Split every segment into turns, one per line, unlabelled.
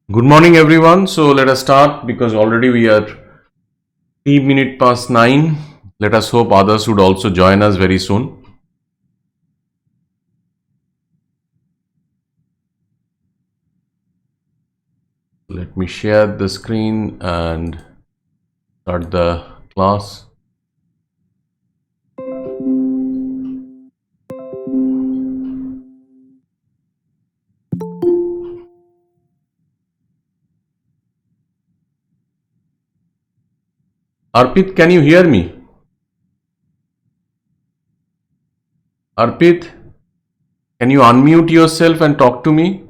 Good morning, everyone. So let us start because already we are 3 minutes past 9. Let us hope others would also join us very soon. Let me share the screen and start the class. Arpit, can you hear me? Arpit, can you unmute yourself and talk to me?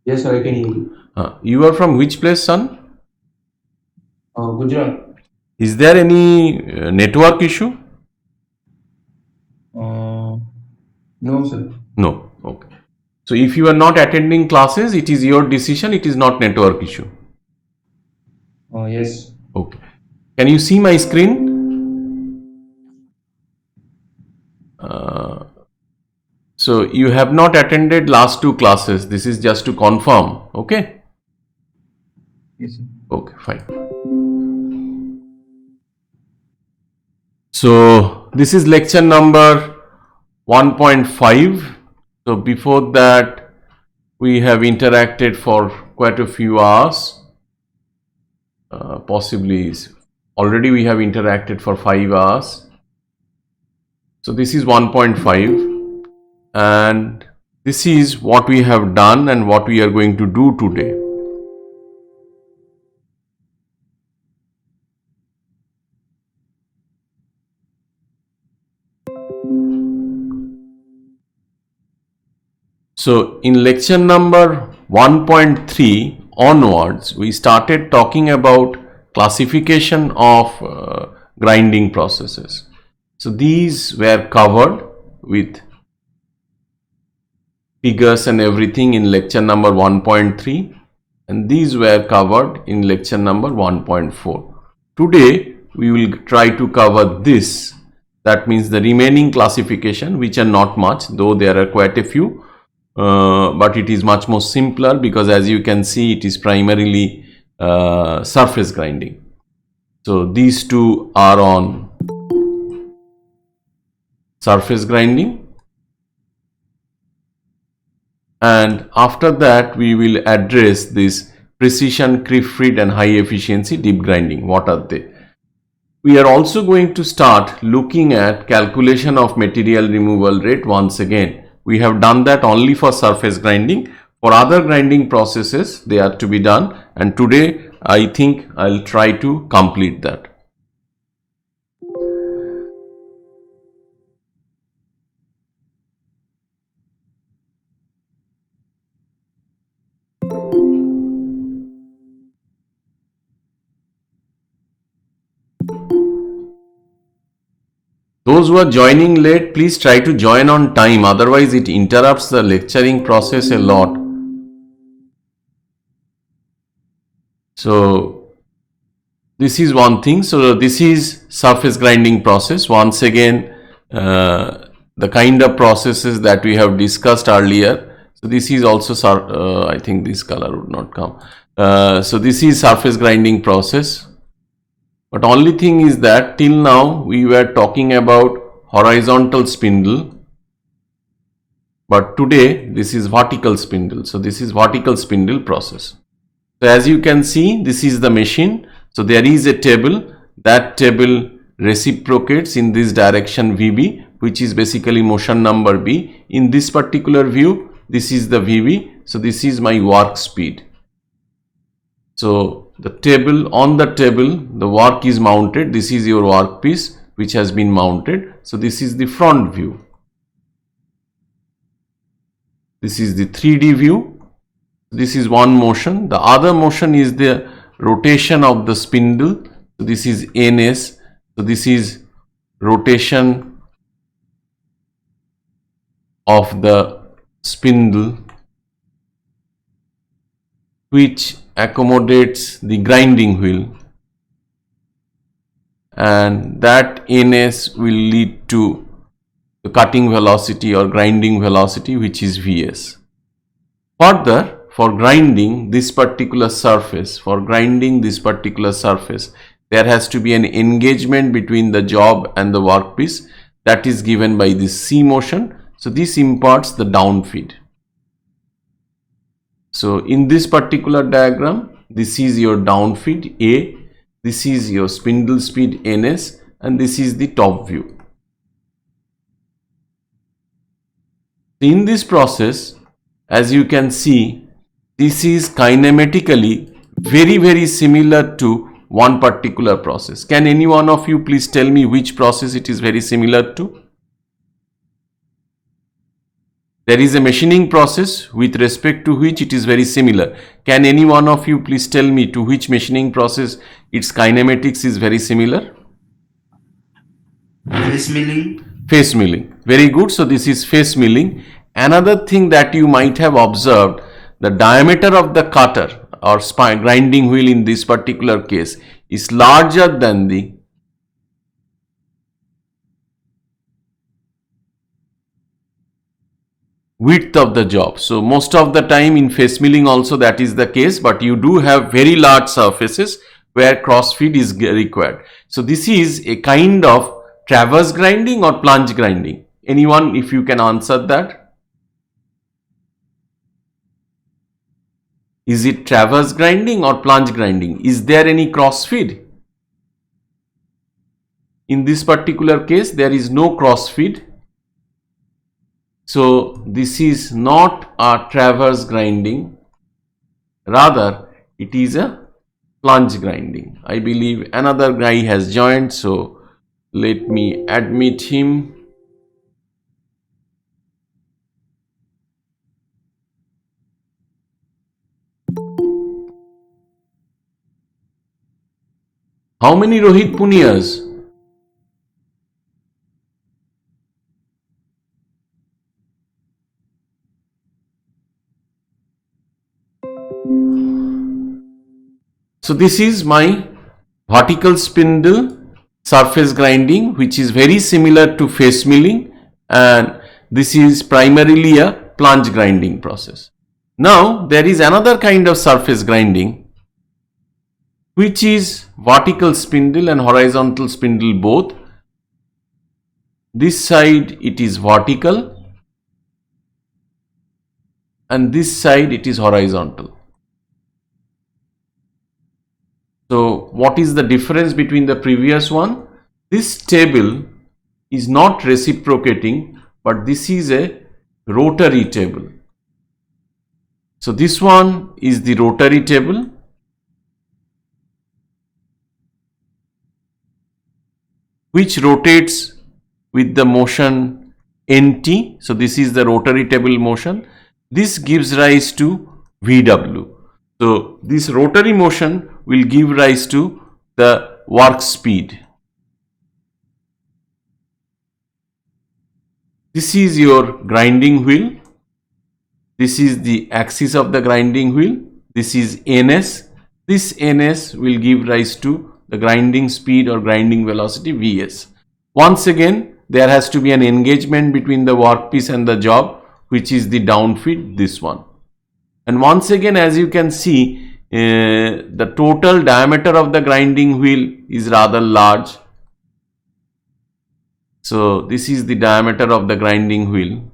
Yes, sir, I can hear you.
You are from which place, son?
Gujarat.
Is there any network issue?
No, sir.
No. Okay. So if you are not attending classes, it is your decision. It is not network issue.
Yes.
Okay. Can you see my screen? So you have not attended last two classes. This is just to confirm. Okay.
Yes, sir.
Okay, fine. So this is lecture number 1.5. So before that, we have interacted for quite a few hours. Possibly already we have interacted for 5 hours. So this is 1.5, and this is what we have done and what we are going to do today. So in lecture number 1.3 onwards, we started talking about classification of grinding processes. So these were covered with figures and everything in lecture number 1.3, and these were covered in lecture number 1.4. Today we will try to cover this, that means the remaining classification, which are not much, though there are quite a few, but it is much more simpler because as you can see it is primarily surface grinding. So these two are on surface grinding, and after that we will address this precision, creep-feed and high efficiency deep grinding. What are they? We are also going to start looking at calculation of material removal rate once again. We have done that only for surface grinding. For other grinding processes, they are to be done, and today I think I'll try to complete that. Those who are joining late, please try to join on time, otherwise it interrupts the lecturing process a lot. So this is one thing. So this is surface grinding process. Once again, the kind of processes that we have discussed earlier. So this is also, I think this color would not come. So this is surface grinding process. But only thing is that till now we were talking about horizontal spindle, but today this is vertical spindle. So this is vertical spindle process. So as you can see, this is the machine. So there is a table. That table reciprocates in this direction VB, which is basically motion number B. In this particular view, this is the VB. So this is my work speed. So the table, on the table, the work is mounted. This is your workpiece which has been mounted. So this is the front view. This is the 3D view. This is one motion. The other motion is the rotation of the spindle. So this is NS. So this is rotation of the spindle which accommodates the grinding wheel, and that NS will lead to the cutting velocity or grinding velocity, which is Vs. Further, for grinding this particular surface, there has to be an engagement between the job and the workpiece that is given by this C motion. So this imparts the down feed. So in this particular diagram, this is your down feed A, this is your spindle speed NS, and this is the top view. In this process, as you can see, this is kinematically very similar to one particular process. Can any one of you please tell me which process it is very similar to? There is a machining process with respect to which it is very similar. Can any one of you please tell me to which machining process its kinematics is very similar?
Face milling.
Face milling. Very good. So this is face milling. Another thing that you might have observed, the diameter of the cutter or grinding wheel in this particular case is larger than the width of the job. So most of the time in face milling also that is the case, but you do have very large surfaces where cross feed is required. So this is a kind of traverse grinding or plunge grinding. Anyone, if you can answer that? Is it traverse grinding or plunge grinding? Is there any cross feed? In this particular case, there is no cross feed. So this is not a traverse grinding, rather it is a plunge grinding. I believe another guy has joined, so let me admit him. How many Rohit Puniyas? So this is my vertical spindle surface grinding, which is very similar to face milling, and this is primarily a plunge grinding process. Now there is another kind of surface grinding which is vertical spindle and horizontal spindle both. This side it is vertical and this side it is horizontal. So what is the difference between the previous one? This table is not reciprocating, but this is a rotary table. So this one is the rotary table, which rotates with the motion NT. So this is the rotary table motion. This gives rise to VW. So this rotary motion will give rise to the work speed. This is your grinding wheel. This is the axis of the grinding wheel. This is NS. This NS will give rise to the grinding speed or grinding velocity Vs. Once again, there has to be an engagement between the workpiece and the job, which is the down feed, this one. And once again, as you can see, the total diameter of the grinding wheel is rather large. So this is the diameter of the grinding wheel.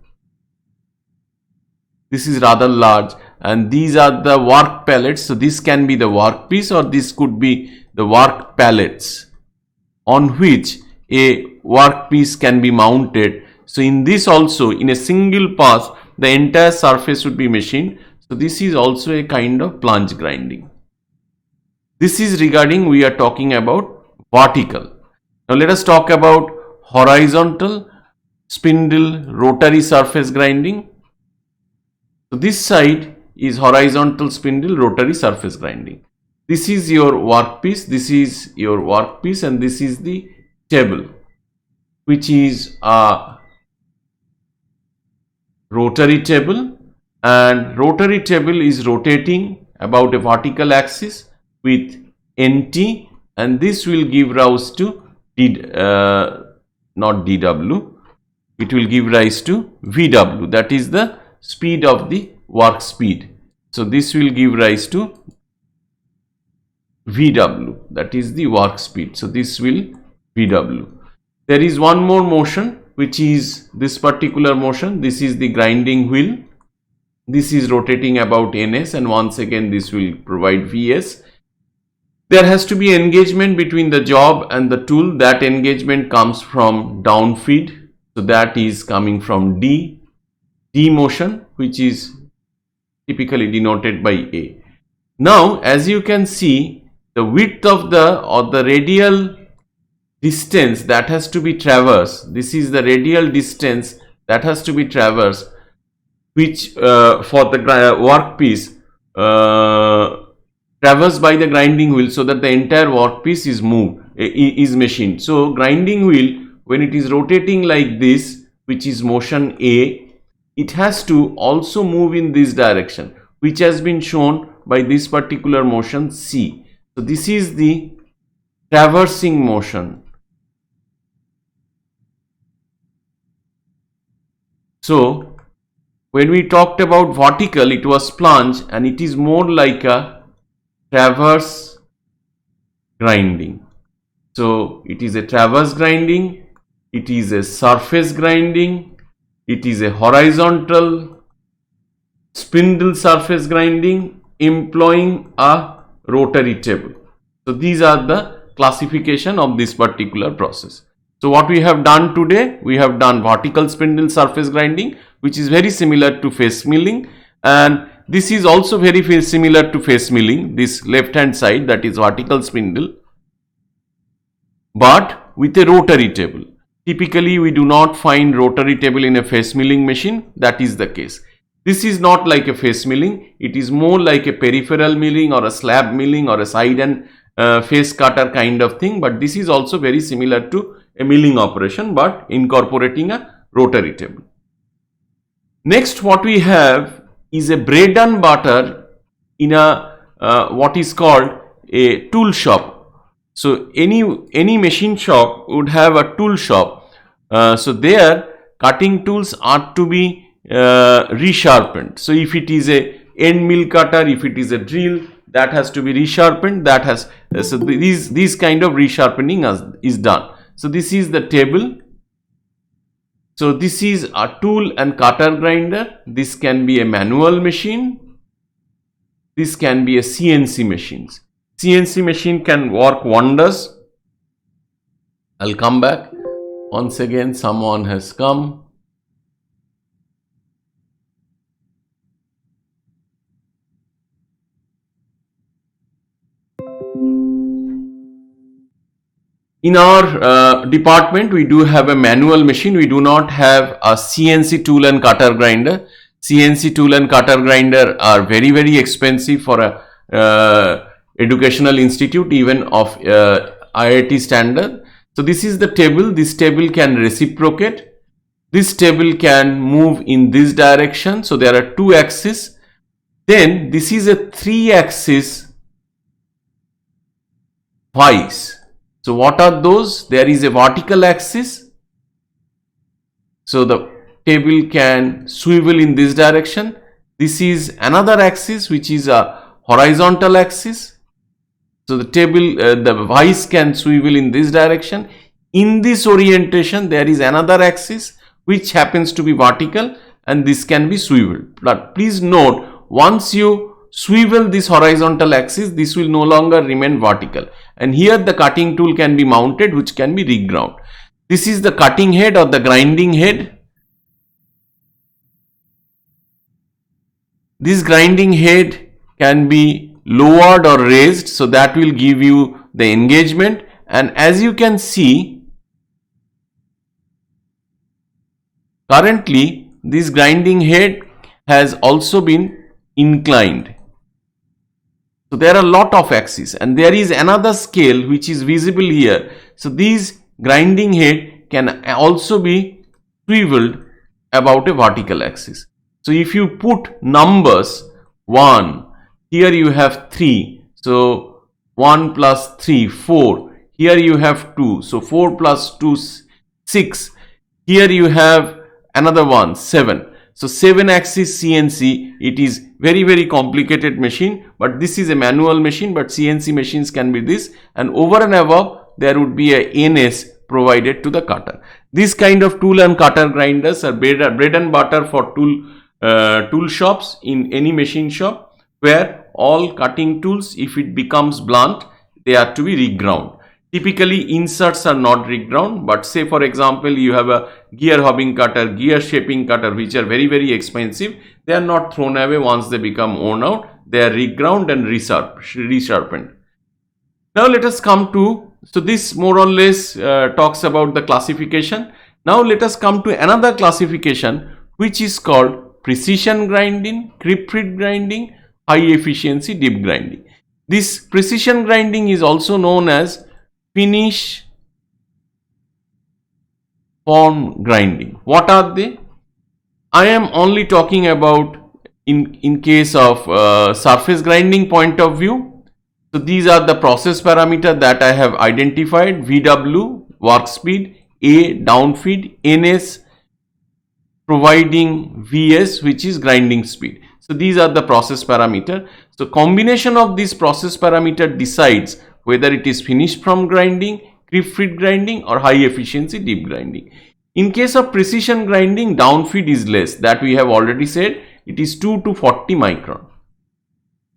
This is rather large, and these are the work pallets. So this can be the workpiece or this could be the work pallets on which a workpiece can be mounted. So in this also, in a single pass, the entire surface would be machined. So this is also a kind of plunge grinding. This is regarding, we are talking about vertical. Now let us talk about horizontal spindle rotary surface grinding. So this side is horizontal spindle rotary surface grinding. This is your workpiece, and this is the table, which is a rotary table, and rotary table is rotating about a vertical axis with NT, and this will give rise to not dW, it will give rise to VW, that is the speed of the work speed. So this will give rise to VW, that is the work speed. So this will VW. There is one more motion, which is this particular motion. This is the grinding wheel. This is rotating about ns, and once again this will provide Vs. There has to be engagement between the job and the tool. That engagement comes from down feed. So that is coming from D motion, which is typically denoted by A. Now, as you can see, the width of the radial distance that has to be traversed, this is the radial distance that has to be traversed, which for the workpiece traversed by the grinding wheel, so that the entire workpiece is machined. So grinding wheel, when it is rotating like this, which is motion A, it has to also move in this direction, which has been shown by this particular motion C. So this is the traversing motion. So when we talked about vertical, it was plunge, and it is more like a traverse grinding. So it is a traverse grinding, it is a surface grinding, it is a horizontal spindle surface grinding employing a rotary table. So these are the classification of this particular process. So what we have done today, we have done vertical spindle surface grinding, which is very similar to face milling, and this is also very similar to face milling, this left hand side, that is vertical spindle, but with a rotary table. Typically we do not find rotary table in a face milling machine. That is the case. This is not like a face milling, it is more like a peripheral milling or a slab milling or a side and face cutter kind of thing, but this is also very similar to a milling operation, but incorporating a rotary table. Next, what we have is a bread and butter in a what is called a tool shop. So any machine shop would have a tool shop. So there cutting tools are to be resharpened. So if it is a end mill cutter, if it is a drill, that has to be resharpened. That has so these kind of resharpening is done. So this is the table. So this is a tool and cutter grinder. This can be a manual machine. This can be a CNC machines. CNC machine can work wonders. I'll come back. Once again, someone has come. In our department, we do have a manual machine. We do not have a CNC tool and cutter grinder. CNC tool and cutter grinder are very expensive for a educational institute, even of IIT standard. So this is the table. This table can reciprocate. This table can move in this direction. So there are two axes. Then this is a 3-axis vice. So what are those? There is a vertical axis. So the table can swivel in this direction. This is another axis, which is a horizontal axis. So the table, the vice can swivel in this direction. In this orientation, there is another axis which happens to be vertical, and this can be swiveled. But please note, once you swivel this horizontal axis, this will no longer remain vertical, and here the cutting tool can be mounted, which can be reground. This is the cutting head or the grinding head. This grinding head can be lowered or raised, so that will give you the engagement. And as you can see, currently this grinding head has also been inclined. So there are a lot of axes, and there is another scale which is visible here. So these grinding head can also be swiveled about a vertical axis. So if you put numbers 1, here you have 3, so 1 plus 3, 4. Here you have 2, so 4 plus 2, 6. Here you have another one, 7. So 7-axis CNC, it is very complicated machine, but this is a manual machine, but CNC machines can be this, and over and above there would be a NS provided to the cutter. This kind of tool and cutter grinders are bread and butter for tool shops in any machine shop, where all cutting tools, if it becomes blunt, they are to be reground. Typically inserts are not reground, but say for example you have a gear hobbing cutter, gear shaping cutter, which are very expensive. They are not thrown away once they become worn out. They are reground and resharpened. Now let us come to, so this more or less talks about the classification. Now let us come to another classification, which is called precision grinding, creep feed grinding, high efficiency deep grinding. This precision grinding is also known as finish form grinding. What are they? I am only talking about in case of surface grinding point of view. So these are the process parameter that I have identified: VW work speed, A down feed, NS providing VS, which is grinding speed. So these are the process parameter. So combination of this process parameter decides whether it is finished from grinding, creep feed grinding, or high efficiency deep grinding. In case of precision grinding, down feed is less, that we have already said, it is 2 to 40 micron.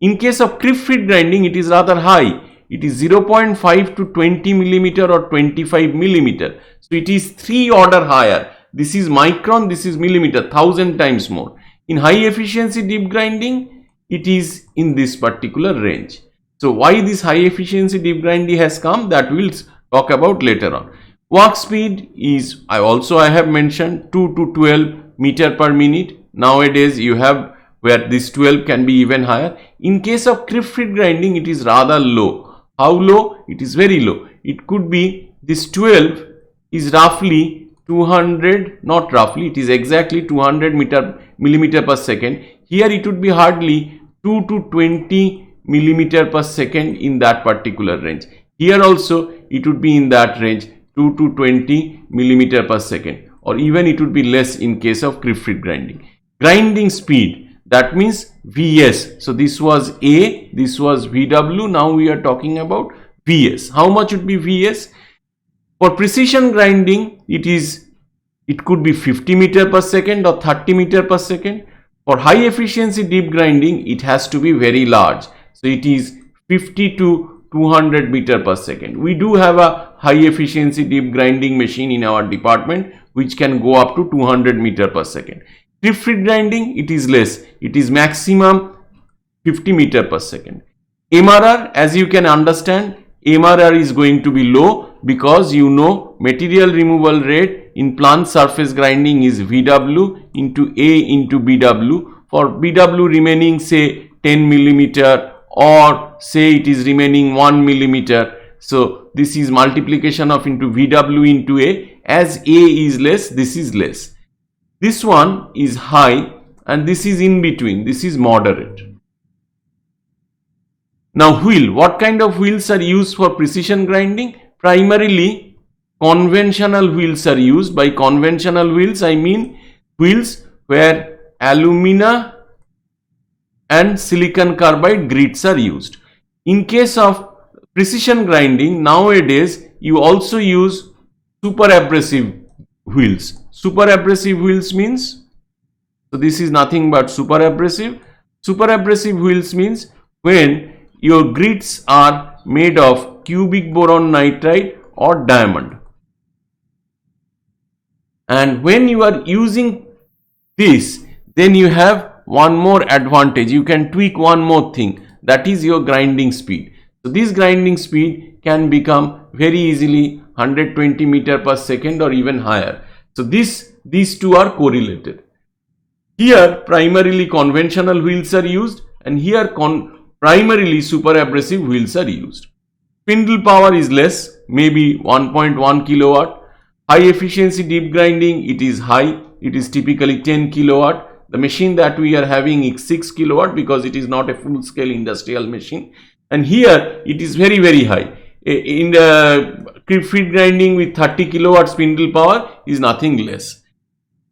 In case of creep feed grinding, it is rather high, it is 0.5 to 20 millimeter or 25 millimeter. So it is 3 order higher. This is micron, this is millimeter, 1000 times more. In high efficiency deep grinding, it is in this particular range. So why this high efficiency deep grinding has come, that we'll talk about later on. Work speed is, I have mentioned, 2 to 12 meter per minute. Nowadays you have where this 12 can be even higher. In case of creep feed grinding, it is rather low. How low? It is very low. It could be, this 12 is roughly 200, not roughly, it is exactly 200 millimeter per second. Here it would be hardly 2 to 20 millimeter per second in that particular range. Here also it would be in that range, 2 to 20 millimeter per second, or even it would be less in case of creep feed grinding. Grinding speed, that means VS. So this was A, this was VW, now we are talking about VS. How much would be VS? For precision grinding, it could be 50 meter per second or 30 meter per second. For high efficiency deep grinding, it has to be very large. So it is 50 to 200 meter per second. We do have a high efficiency deep grinding machine in our department which can go up to 200 meter per second. Creep feed grinding, it is less. It is maximum 50 meter per second. MRR, as you can understand, MRR is going to be low because you know material removal rate in plant surface grinding is VW into A into BW. For BW remaining say 10 millimeter, or say it is remaining 1 millimeter. So this is multiplication of into VW into A. As A is less, this is less. This one is high and this is in between. This is moderate. Now wheel. What kind of wheels are used for precision grinding? Primarily conventional wheels are used. By conventional wheels, I mean wheels where alumina and silicon carbide grits are used. In case of precision grinding, nowadays you also use super abrasive wheels. Super abrasive wheels means, so this is nothing but super abrasive. Super abrasive wheels means when your grits are made of cubic boron nitride or diamond. And when you are using this, then you have one more advantage. You can tweak one more thing, that is your grinding speed. So this grinding speed can become very easily 120 meter per second or even higher. So these two are correlated. Here primarily conventional wheels are used, and here primarily super abrasive wheels are used. Spindle power is less, maybe 1.1 kilowatt. High efficiency deep grinding, it is high, it is typically 10 kilowatt. The machine that we are having is 6 kilowatt because it is not a full scale industrial machine. And here it is very high. In the creep feed grinding with 30 kilowatt spindle power is nothing less.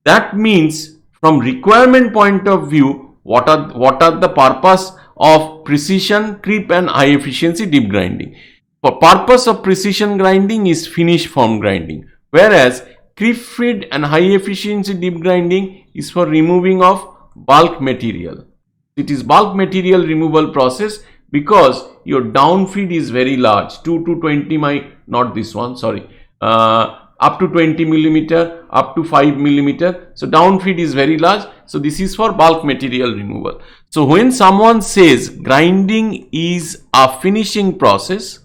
That means from requirement point of view, what are the purpose of precision, creep and high efficiency deep grinding? For purpose of precision grinding is finish form grinding, whereas creep feed and high efficiency deep grinding is for removing of bulk material. It is bulk material removal process because your down feed is very large, 2 to 20 not this one, sorry, up to 20 millimeter, up to 5 millimeter. So down feed is very large. So this is for bulk material removal. So when someone says grinding is a finishing process,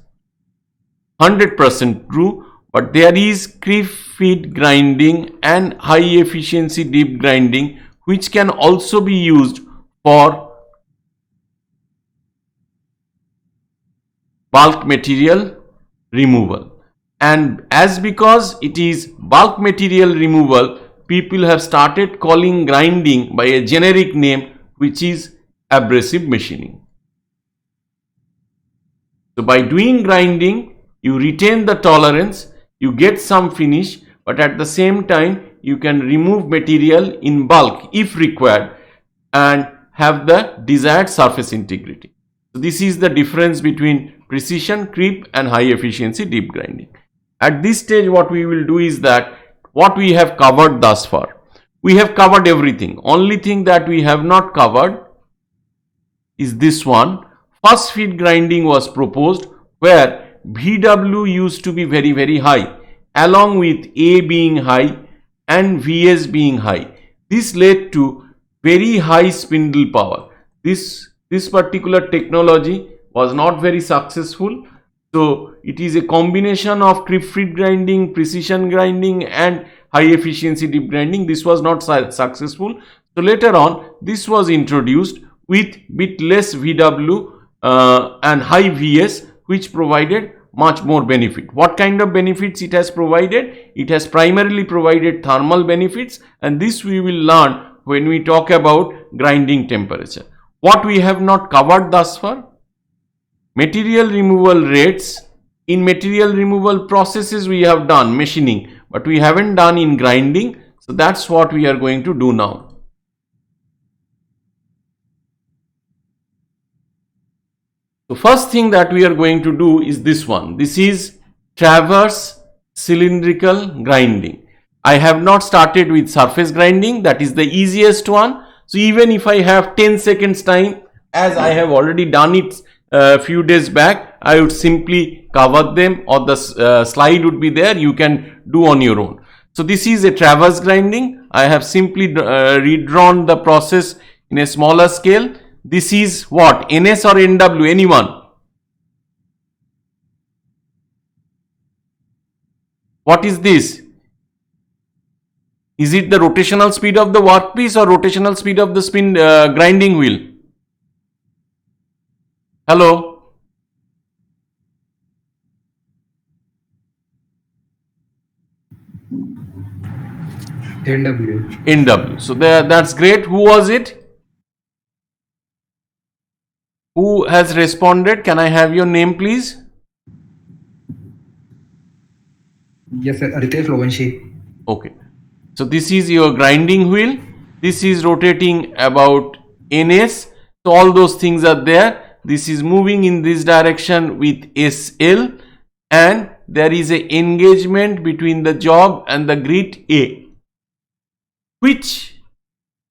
100% true, but there is creep feed grinding and high efficiency deep grinding which can also be used for bulk material removal. And as because it is bulk material removal, people have started calling grinding by a generic name which is abrasive machining. So by doing grinding, you retain the tolerance, you get some finish, but at the same time you can remove material in bulk if required and have the desired surface integrity. So this is the difference between precision, creep and high efficiency deep grinding. At this stage what we will do is that what we have covered thus far, we have covered everything. Only thing that we have not covered is this one. First feed grinding was proposed where VW used to be very, very high, along with A being high and VS being high. This led to very high spindle power. This particular technology was not very successful. So it is a combination of creep feed grinding, precision grinding and high efficiency deep grinding. This was not successful. So later on this was introduced with bit less VW and high VS, which provided much more benefit. What kind of benefits it has provided? It has primarily provided thermal benefits, and this we will learn when we talk about grinding temperature. What we have not covered thus far? Material removal rates. In material removal processes we have done machining, but we haven't done in grinding. So that's what we are going to do now. The first thing that we are going to do is this one. This is traverse cylindrical grinding. I have not started with surface grinding. That is the easiest one. So even if I have 10 seconds time, as I have already done it a few days back, I would simply cover them, or the slide would be there. You can do on your own. So this is a traverse grinding. I have simply redrawn the process in a smaller scale. This is what? NS or NW? Anyone? What is this? Is it the rotational speed of the workpiece or rotational speed of the spin grinding wheel? Hello?
NW.
NW. So that's great. Who was it? Who has responded? Can I have your name, please?
Yes, sir. Ritesh Lovenshi.
Okay. So this is your grinding wheel. This is rotating about NS. So all those things are there. This is moving in this direction with SL, and there is a engagement between the job and the grit A, which,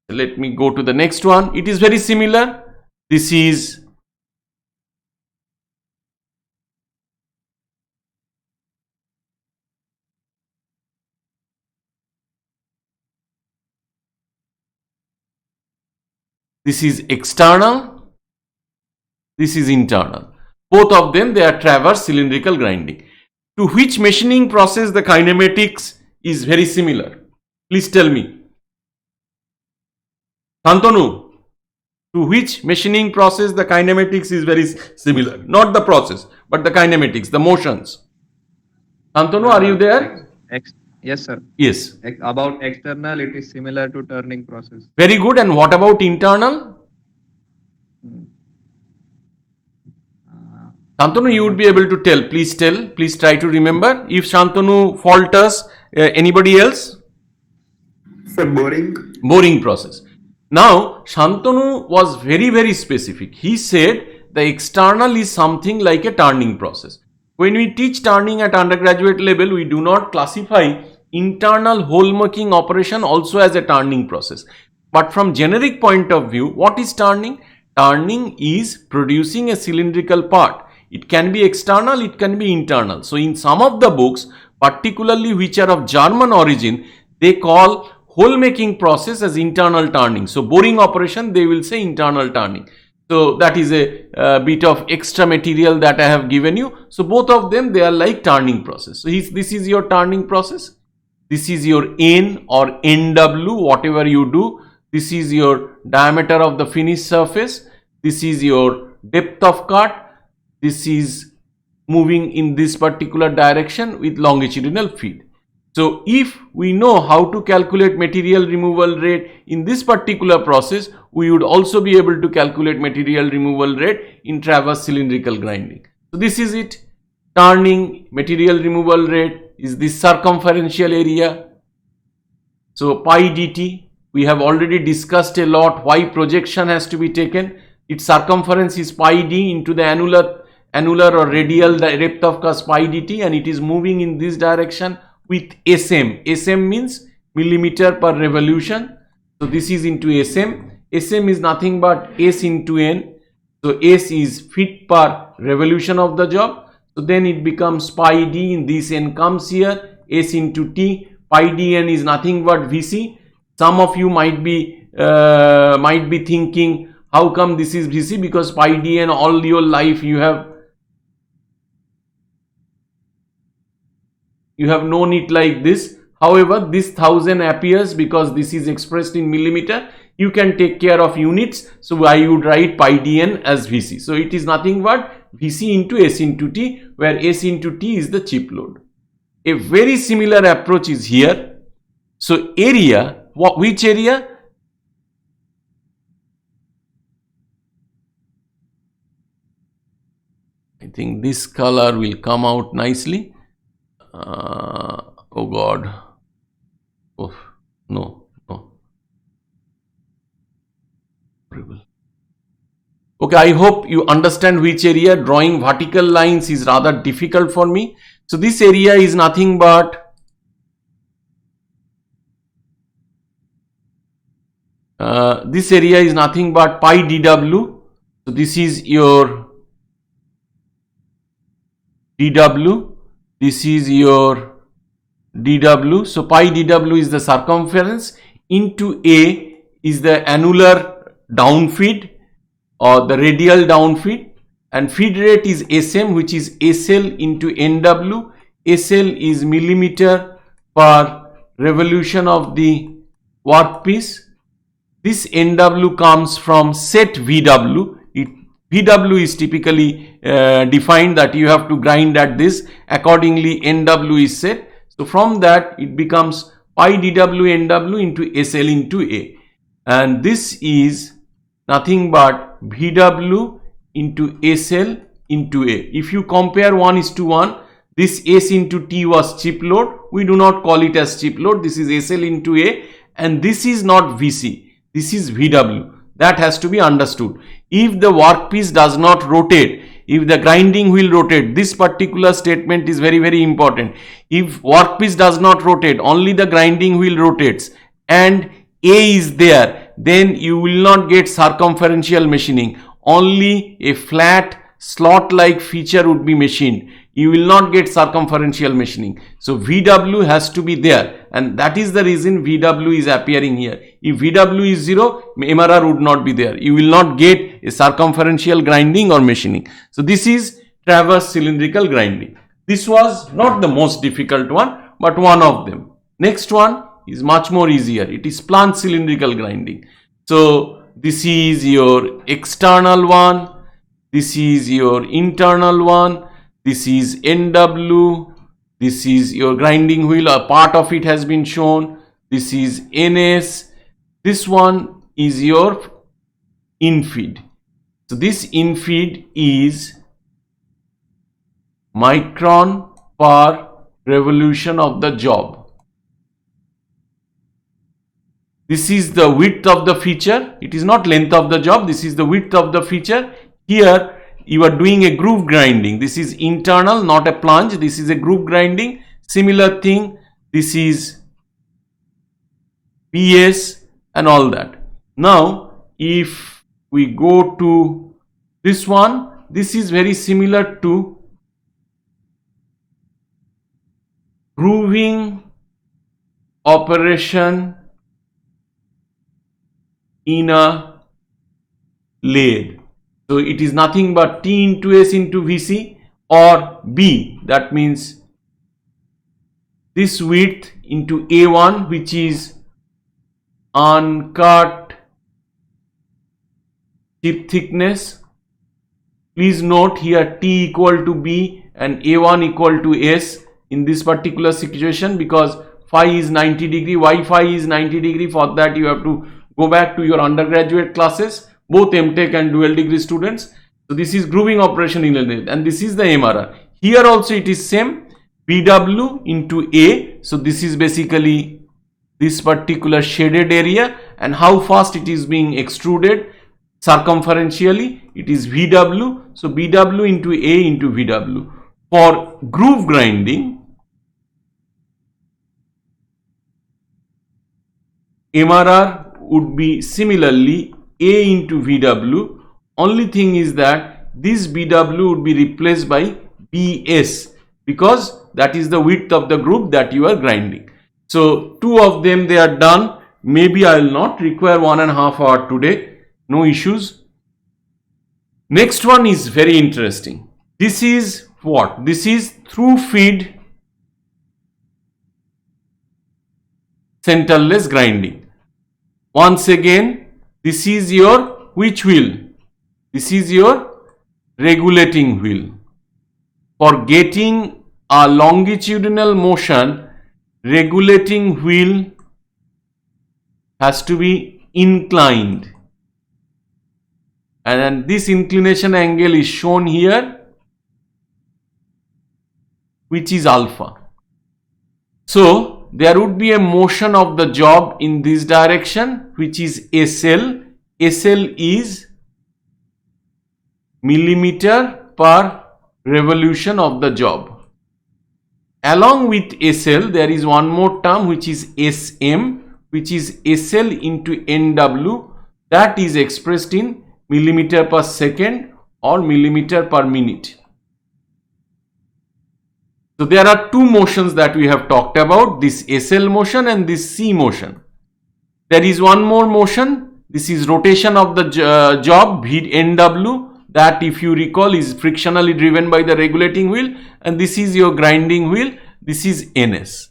let me go to the next one. It is very similar. This is external, this is internal. Both of them, they are traverse cylindrical grinding. To which machining process the kinematics is very similar? Please tell me. Shantanu, to which machining process the kinematics is very similar? Not the process, but the kinematics, the motions. Shantanu, are you there?
Yes, sir.
Yes.
About external, it is similar to turning process.
Very good. And what about internal? Shantanu, you would be able to tell. Please tell. Please try to remember. If Shantanu falters, anybody else?
Sir, boring.
Boring process. Now, Shantanu was very, very specific. He said the external is something like a turning process. When we teach turning at undergraduate level, we do not classify internal hole making operation also as a turning process. But from generic point of view, what is turning? Turning is producing a cylindrical part. It can be external, it can be internal. So in some of the books, particularly which are of German origin, they call hole making process as internal turning. So boring operation, they will say internal turning. So that is a bit of extra material that I have given you. So both of them, they are like turning process. So this is your turning process. This is your N or NW, whatever you do. This is your diameter of the finished surface. This is your depth of cut. This is moving in this particular direction with longitudinal feed. So if we know how to calculate material removal rate in this particular process, we would also be able to calculate material removal rate in traverse cylindrical grinding. So this is it. Turning material removal rate is this circumferential area. So pi dt, we have already discussed a lot why projection has to be taken. Its circumference is pi d into the annular or radial depth of cast pi dt, and it is moving in this direction with SM. SM means millimeter per revolution. So this is into SM. SM is nothing but S into N. So S is feet per revolution of the job. So then it becomes pi d, in this N comes here, S into T. Pi dn is nothing but Vc. Some of you might be thinking, how come this is Vc? Because pi dn all your life you have known it like this. However, this 1000 appears because this is expressed in millimeter. You can take care of units. So I would write pi dn as Vc. So it is nothing but Vc into S into T, where S into T is the chip load. A very similar approach is here. So area, which area? I think this color will come out nicely. Oh God. Oh, no. Horrible. Okay, I hope you understand which area. Drawing vertical lines is rather difficult for me. So this area is nothing but pi dw. So this is your dw. This is your dw. So pi dw is the circumference, into A is the annular downfeed or the radial downfeed, and feed rate is SM, which is SL into NW. SL is millimeter per revolution of the workpiece. This NW comes from set VW. VW is typically defined that you have to grind at this. Accordingly, NW is set. So from that, it becomes pi dW NW into SL into A. And this is nothing but VW into SL into A. If you compare 1:1, this S into T was chip load. We do not call it as chip load. This is SL into A, and this is not VC. This is VW. That has to be understood. If the workpiece does not rotate, if the grinding wheel rotate, this particular statement is very, very important. If workpiece does not rotate, only the grinding wheel rotates, and A is there, then you will not get circumferential machining. Only a flat slot-like feature would be machined. You will not get circumferential machining. So VW has to be there, and that is the reason VW is appearing here. If VW is 0, MRR would not be there. You will not get a circumferential grinding or machining. So this is traverse cylindrical grinding. This was not the most difficult one, but one of them. Next one is much more easier. It is plunge cylindrical grinding. So this is your external one. This is your internal one. This is NW. This is your grinding wheel. A part of it has been shown. This is NS. This one is your infeed. So this infeed is micron per revolution of the job. This is the width of the feature. It is not length of the job. This is the width of the feature. Here you are doing a groove grinding. This is internal, not a plunge. This is a groove grinding. Similar thing. This is PS and all that. Now, if we go to this one, this is very similar to grooving operation in a lathe. So it is nothing but T into S into VC or B. That means this width into A1, which is uncut chip thickness. Please note here T equal to B and A1 equal to S in this particular situation, because phi is 90 degree. Why phi is 90 degree? For that you have to go back to your undergraduate classes, both MTech and dual degree students. So this is grooving operation in a lathe, and this is the MRR. Here also it is same, BW into A. So this is basically this particular shaded area, and how fast it is being extruded circumferentially, it is VW. So BW into A into VW. For groove grinding, MRR would be similarly A into VW. Only thing is that this BW would be replaced by BS, because that is the width of the groove that you are grinding. So two of them, they are done. Maybe I will not require 1.5 hours today. No issues. Next one is very interesting. This is what? This is through feed centerless grinding. Once again, this is your which wheel? This is your regulating wheel. For getting a longitudinal motion, regulating wheel has to be inclined, and then this inclination angle is shown here, which is alpha. So there would be a motion of the job in this direction, which is SL. SL is millimeter per revolution of the job. Along with SL, there is one more term which is SM, which is SL into NW, that is expressed in millimeter per second or millimeter per minute. So there are two motions that we have talked about, this SL motion and this C motion. There is one more motion, this is rotation of the job, NW, that if you recall is frictionally driven by the regulating wheel, and this is your grinding wheel, this is NS.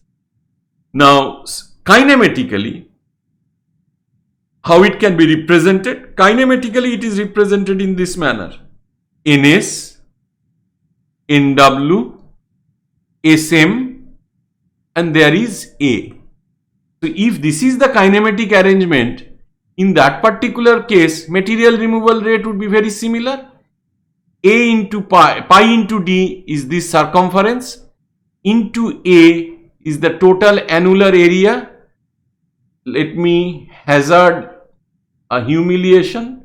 Now kinematically, how it can be represented? Kinematically it is represented in this manner: NS, NW, SM, and there is A. So if this is the kinematic arrangement, in that particular case material removal rate would be very similar. A into pi into D is this circumference, into A is the total annular area. Let me hazard a humiliation.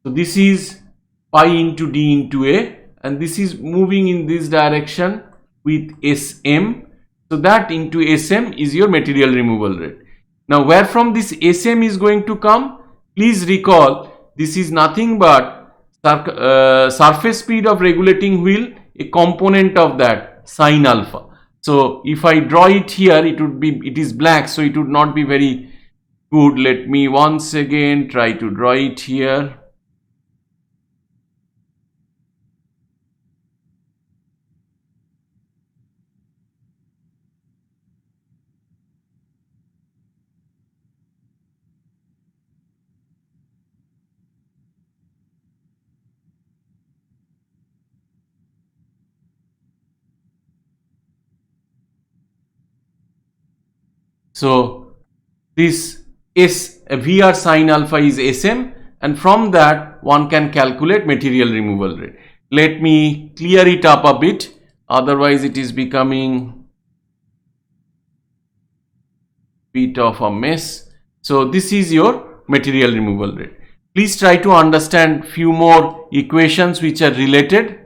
So this is pi into D into A, and this is moving in this direction with SM. So that into SM is your material removal rate. Now where from this SM is going to come? Please recall, this is nothing but surface speed of regulating wheel, a component of that sine alpha. So if I draw it here, it is black, so it would not be very good. Let me once again try to draw it here. So this VR sin alpha is SM, and from that one can calculate material removal rate. Let me clear it up a bit, otherwise it is becoming bit of a mess. So this is your material removal rate. Please try to understand few more equations which are related.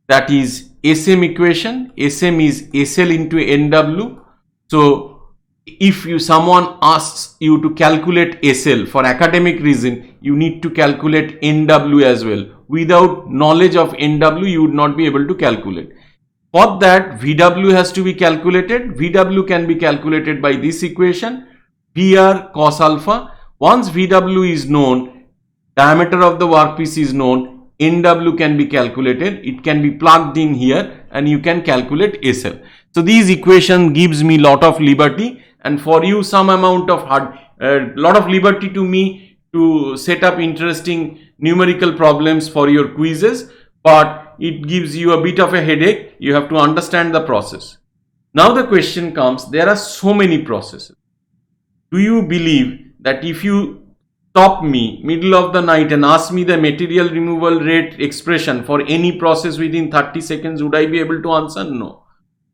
That is SM equation. SM is SL into NW. So if someone asks you to calculate SL for academic reason, you need to calculate NW as well. Without knowledge of NW, you would not be able to calculate. For that, VW has to be calculated. VW can be calculated by this equation, VR cos alpha. Once VW is known, diameter of the workpiece is known, NW can be calculated. It can be plugged in here and you can calculate SL. So these equation gives me lot of liberty, and for you some amount of lot of liberty to me to set up interesting numerical problems for your quizzes, but it gives you a bit of a headache. You have to understand the process. Now the question comes, there are so many processes. Do you believe that if you stop me middle of the night and ask me the material removal rate expression for any process within 30 seconds, would I be able to answer? No.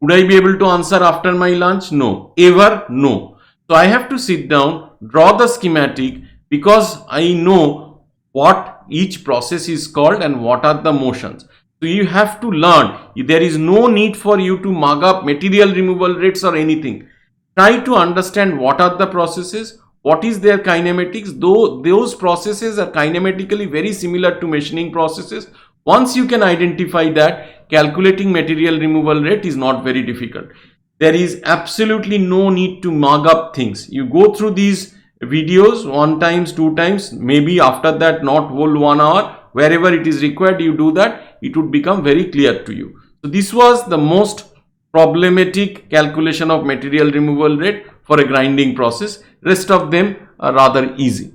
Would I be able to answer after my lunch? No. Ever? No. So I have to sit down, draw the schematic, because I know what each process is called and what are the motions. So you have to learn. There is no need for you to mug up material removal rates or anything. Try to understand what are the processes, what is their kinematics, though those processes are kinematically very similar to machining processes. Once you can identify that, calculating material removal rate is not very difficult. There is absolutely no need to mug up things. You go through these videos 1 times, 2 times, maybe after that not whole 1 hour, wherever it is required you do that, it would become very clear to you. So this was the most problematic calculation of material removal rate for a grinding process. Rest of them are rather easy.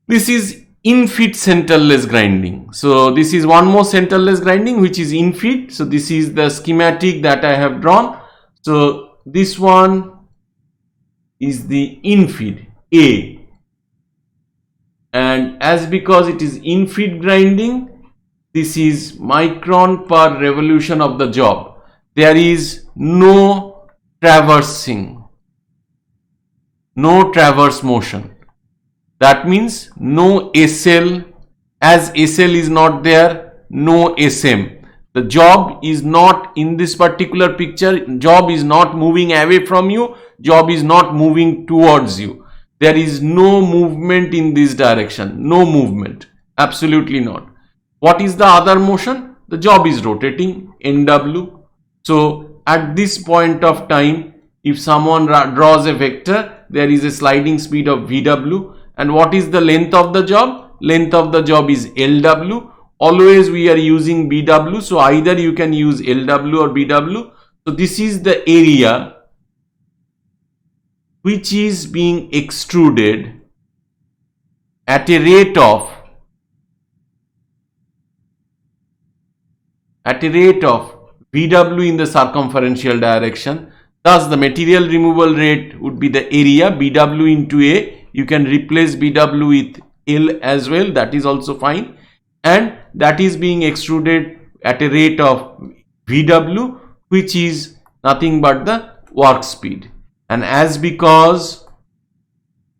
This is in-feed centerless grinding. So this is one more centerless grinding which is in-feed. So this is the schematic that I have drawn. So this one is the in-feed A, and as because it is in-feed grinding, this is micron per revolution of the job. There is no traversing, no traverse motion. That means no SL, as SL is not there, no SM. The job is not in this particular picture, job is not moving away from you, job is not moving towards you. There is no movement in this direction, no movement, absolutely not. What is the other motion? The job is rotating, NW. So at this point of time, if someone draws a vector, there is a sliding speed of VW. And what is the length of the job? Length of the job is LW. Always we are using BW, so either you can use LW or BW. So this is the area which is being extruded at a rate of VW in the circumferential direction. Thus the material removal rate would be the area BW into A. You can replace BW with L as well, that is also fine, and that is being extruded at a rate of VW, which is nothing but the work speed. And as because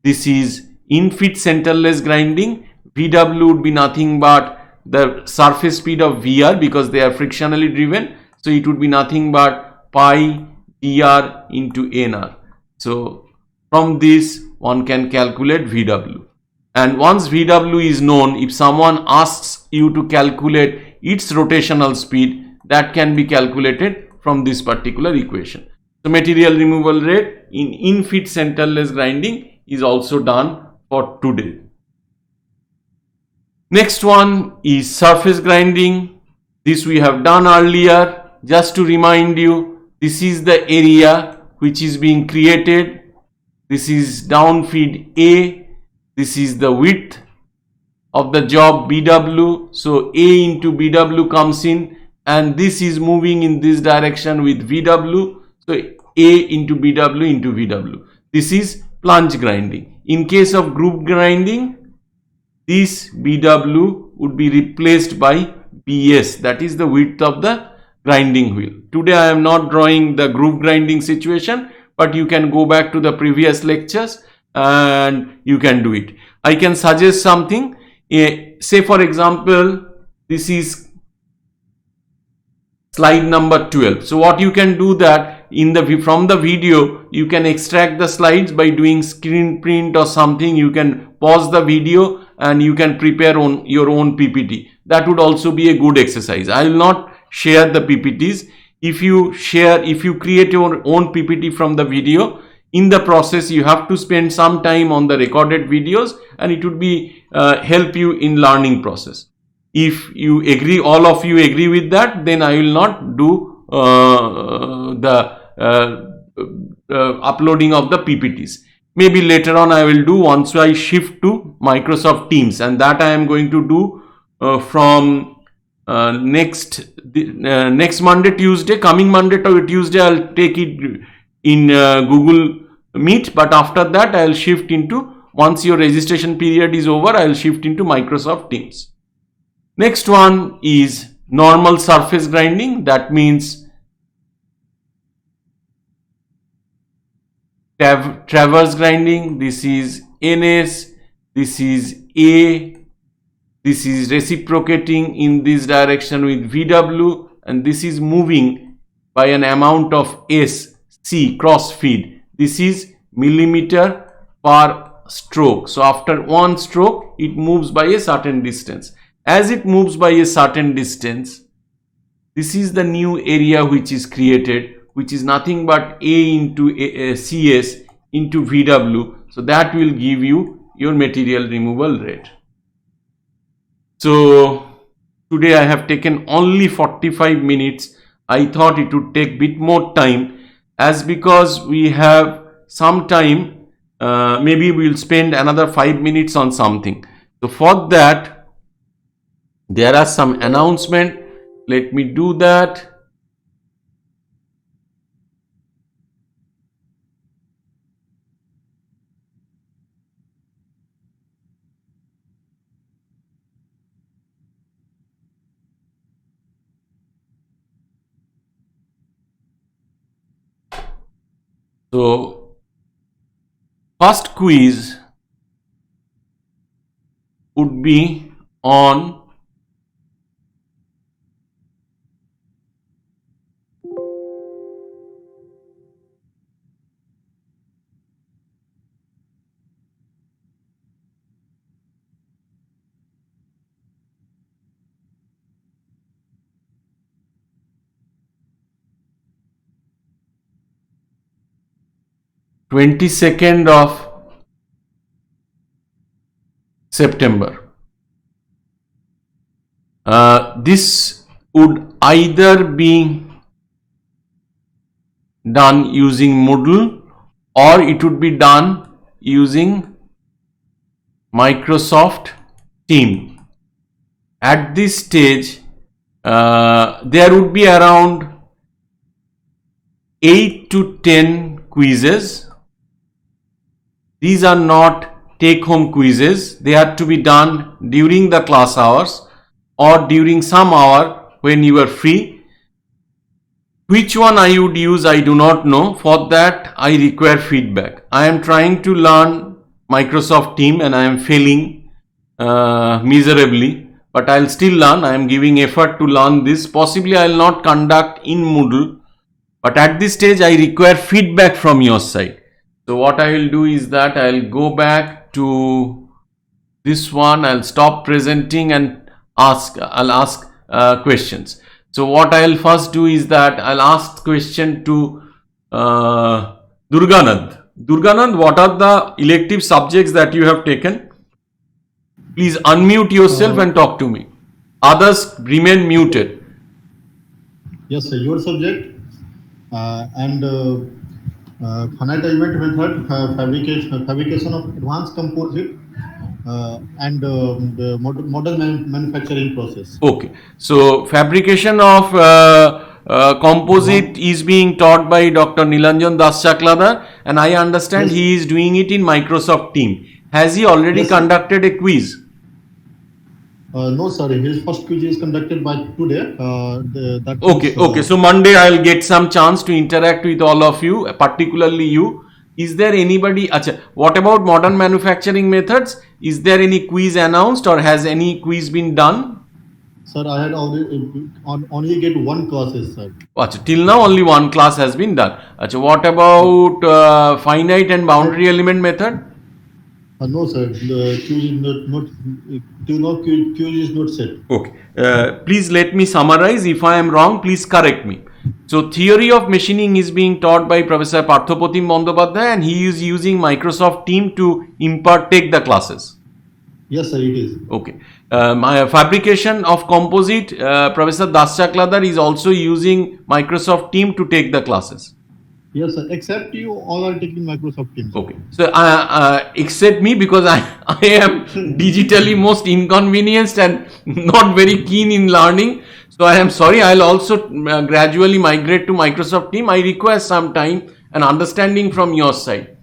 this is in-feed centerless grinding, VW would be nothing but the surface speed of VR, because they are frictionally driven, so it would be nothing but pi dr into nr. So from this one can calculate VW. And once VW is known, if someone asks you to calculate its rotational speed, that can be calculated from this particular equation. So material removal rate in in-feed centerless grinding is also done for today. Next one is surface grinding. This we have done earlier. Just to remind you, this is the area which is being created. This is downfeed A. This is the width of the job BW. So A into BW comes in, and this is moving in this direction with VW. So A into BW into VW. This is plunge grinding. In case of group grinding, this BW would be replaced by BS, that is the width of the grinding wheel. Today I am not drawing the group grinding situation, but you can go back to the previous lectures and you can do it. I can suggest something. Say for example, this is slide number 12. So what you can do that from the video you can extract the slides by doing screen print or something. You can pause the video and you can prepare your own PPT. That would also be a good exercise. I will not share the PPTs. If you create your own PPT from the video, in the process you have to spend some time on the recorded videos, and it would be help you in learning process. If you agree, all of you agree with that, then I will not do uploading of the PPTs. Maybe later on I will do once I shift to Microsoft Teams, and that I am going to do from next Monday, Tuesday, coming Monday to Tuesday. I'll take it in Google Meet, but after that I'll shift into, once your registration period is over, I'll shift into Microsoft Teams. Next one is normal surface grinding. That means traverse grinding. This is NS, this is A, this is reciprocating in this direction with VW, and this is moving by an amount of S, C, cross feed. This is millimeter per stroke. So after one stroke it moves by a certain distance. As it moves by a certain distance, this is the new area which is created, which is nothing but A into CS into VW. So that will give you your material removal rate. So today I have taken only 45 minutes. I thought it would take a bit more time, as because we have some time, maybe we will spend another 5 minutes on something. So for that, there are some announcements. Let me do that. So first quiz would be on (22nd of September). This would either be done using Moodle, or it would be done using Microsoft Teams. At this stage, there would be around 8 to 10 quizzes. These are not take-home quizzes. They are to be done during the class hours or during some hour when you are free. Which one I would use, I do not know. For that, I require feedback. I am trying to learn Microsoft Teams and I am failing miserably, but I'll still learn. I am giving effort to learn this. Possibly I will not conduct in Moodle, but at this stage I require feedback from your side. So what I will do is that I will go back to this one. I'll stop presenting and I'll ask questions. So what I'll first do is that I'll ask question to Durganand. Durganand, what are the elective subjects that you have taken? Please unmute yourself and talk to me. Others remain muted.
Yes, sir. Your subject and finite event method, fabrication of advanced composite, and the model manufacturing process.
Okay, so fabrication of composite is being taught by Dr. Nilanjan Das Chakladar, and I understand
Yes.
he is doing it in Microsoft Team. Has he already
Yes, sir.
conducted a quiz?
No, sir. His first quiz is conducted by today. That
Okay,
is,
okay. So Monday I'll get some chance to interact with all of you, particularly you. Is there anybody? Acha, what about modern manufacturing methods? Is there any quiz announced or has any quiz been done?
Sir, I had only get one classes, sir.
Acha, till now only one class has been done. Acha, what about finite and boundary element method?
No, sir. The quiz is not till now quiz is not set.
Okay. Please let me summarize. If I am wrong, please correct me. So, theory of machining is being taught by Professor Parthopotim Bandyopadhyay, and he is using Microsoft Team to take the classes.
Yes, sir. It is.
Okay. My fabrication of composite, Professor Das Chakladar is also using Microsoft Team to take the classes.
Yes, sir. Except you all are taking Microsoft Teams.
Okay. So, except me, because I am digitally most inconvenienced and not very keen in learning. So, I am sorry. I'll also gradually migrate to Microsoft Team. I require some time and understanding from your side.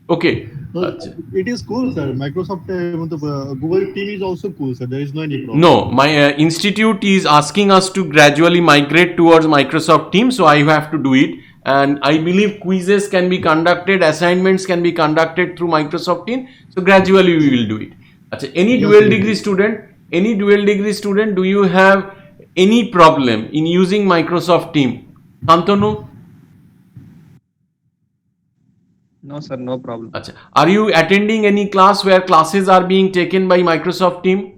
Okay.
No, it is cool, sir. Microsoft, Google Team is also cool, sir. There is no any problem.
No, my institute is asking us to gradually migrate towards Microsoft Teams, so I have to do it. And I believe quizzes can be conducted, assignments can be conducted through Microsoft Teams. So gradually we will do it. Achha, any
Yes,
dual
sir.
degree student, do you have any problem in using Microsoft Team? Santanu?
No, sir, no problem.
Achha. Are you attending any class where classes are being taken by Microsoft Team?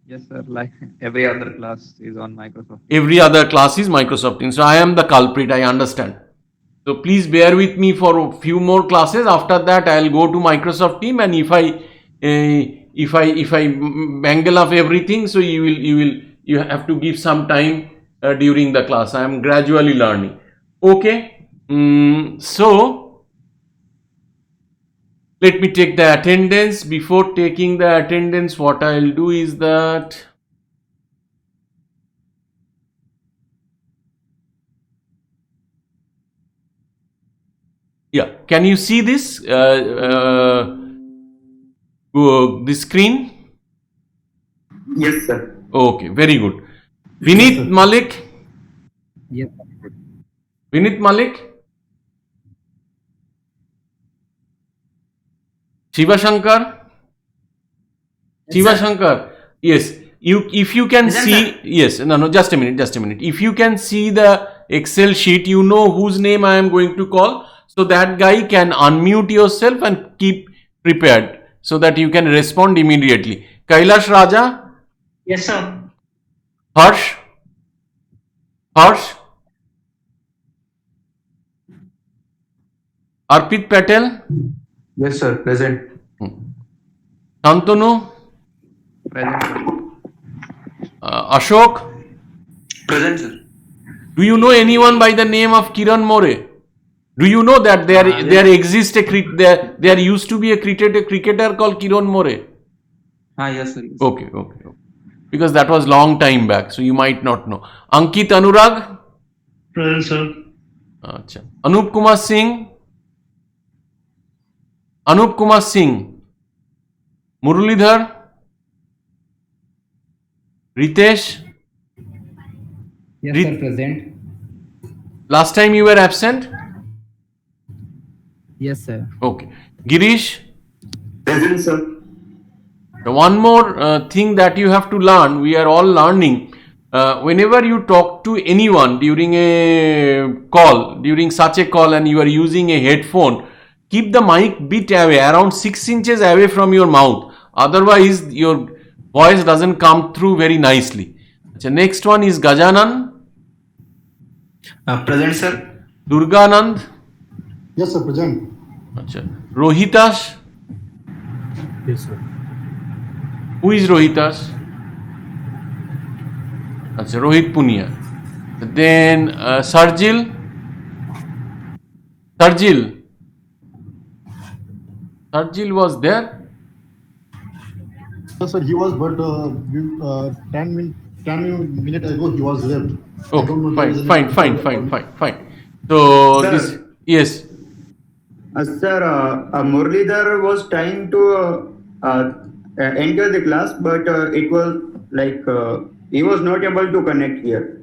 Yes, sir, like every other class is on Microsoft.
Every other class is Microsoft Teams. So I am the culprit, I understand. So please bear with me for a few more classes. After that, I'll go to Microsoft Team, and if I mangle up everything, so you have to give some time during the class. I am gradually learning. Okay. So let me take the attendance. Before taking the attendance, what I'll do is that yeah, can you see this this screen?
Yes, sir.
Okay, very good. Vinit Malik.
Yes.
Vinit Malik. Shiva Shankar. Shiva Shankar. Yes. If you can
Present,
see,
sir.
yes, no, just a minute. If you can see the Excel sheet, you know whose name I am going to call. So that guy can unmute yourself and keep prepared so that you can respond immediately. Kailash Raja,
Yes, sir.
Harsh, Arpit Patel,
Yes, sir. Present.
Shantanu,
Present, sir.
Ashok.
Present, sir.
Do you know anyone by the name of Kiran More? Do you know that there used to be a cricketer called Kiran More?
Yes, sir. Yes.
Okay. Because that was long time back, so you might not know. Ankit Anurag,
Present, sir.
Acha. Anup Kumar Singh, Muralidhar, Ritesh.
Yes,
Read-
sir, present.
Last time you were absent.
Yes, sir.
Okay. Girish.
Present, sir.
One more thing that you have to learn, we are all learning. Whenever you talk to anyone during such a call, and you are using a headphone, keep the mic bit away, around 6 inches away from your mouth. Otherwise, your voice doesn't come through very nicely. So next one is Gajanan,
Present, sir.
Durganand,
Yes, sir. Present.
Rohitash.
Yes, sir.
Who is Rohitash? Rohit Punia. Then Sarjil. Sarjil was there.
Yes, sir. He was, but 10 minutes ago he was left.
Okay, fine. So
Sir.
this, yes.
Sir, Muralidhar was trying to enter the class, but it was like he was not able to connect here.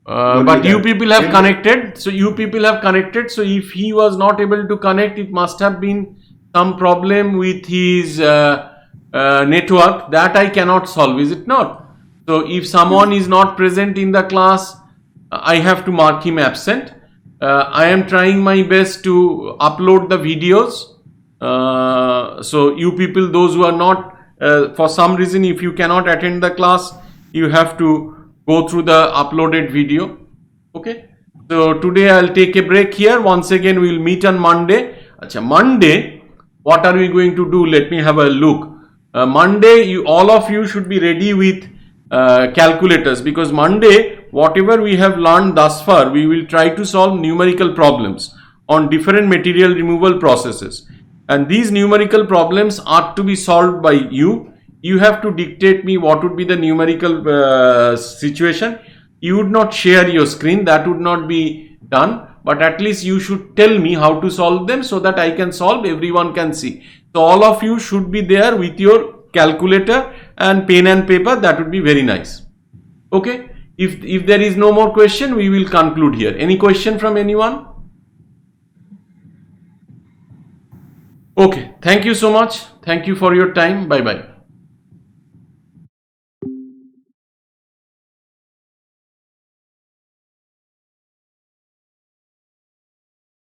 But you
Muralidhar.
people have
And-
connected. So you people have connected. So if he was not able to connect, it must have been some problem with his network that I cannot solve. Is it not? So if someone is not present in the class, I have to mark him absent. I am trying my best to upload the videos. So you people, those who are not, for some reason, if you cannot attend the class, you have to go through the uploaded video. Okay. So today I'll take a break here. Once again, we will meet on Monday. Achha, Monday, what are we going to do? Let me have a look. Monday, all of you should be ready with calculators, because Monday, whatever we have learned thus far, we will try to solve numerical problems on different material removal processes. And these numerical problems are to be solved by you. You have to dictate me what would be the numerical situation. You would not share your screen, that would not be done, but at least you should tell me how to solve them so that I can solve, everyone can see. So all of you should be there with your calculator and pen and paper. That would be very nice. Okay. If there is no more question, we will conclude here. Any question from anyone? Okay. Thank you so much. Thank you for your time. Bye bye.